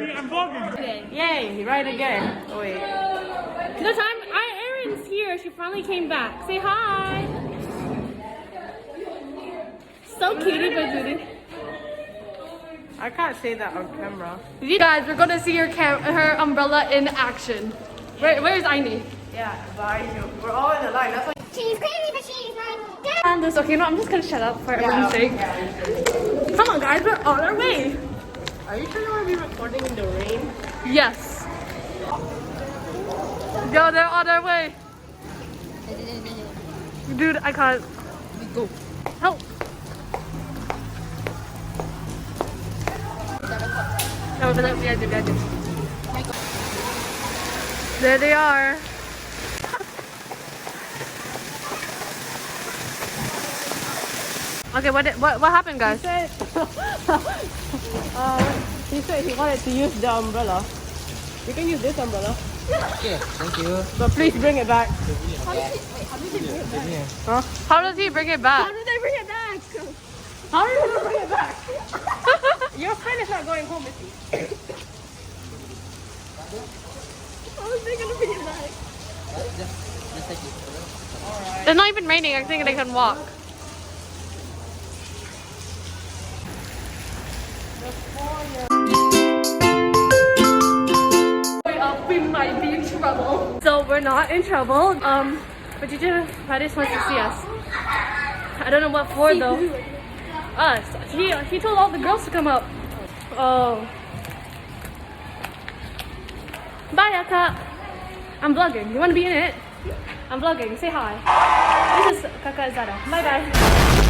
I'm vlogging. Yay, right again. Oh, wait. No time. Erin's here. She finally came back. Say hi. So cutie but Judy. I can't say that on camera. You guys, we're gonna see her umbrella in action. Where's Aini? Yeah, bye. We're all in the line. That's why. She's crazy, but she's fine. And this, okay, no, I'm just gonna shut up for everyone's sake. Come on, guys, we're on our way. Are you sure you want to be recording in the rain? Yes. Yo, they're on their way. Dude, I can't. Go. Help. No, but yeah, dude. There they are. Okay, what happened, guys? He said he wanted to use the umbrella. You can use this umbrella. Okay, thank you. But please bring it back. How does he bring it back? How did they bring it back? How are you going to bring it back? Your friend is not going home with you. How are they gonna bring it back? Just take it. It's not even raining. I think they can walk. We might be in trouble. So we're not in trouble. But Teacher Paris wants to see us. I don't know what for though. Us. He told all the girls to come up. Oh. Bye, Aka. I'm vlogging. You want to be in it? I'm vlogging. Say hi. This is Kaka Zara. Bye bye.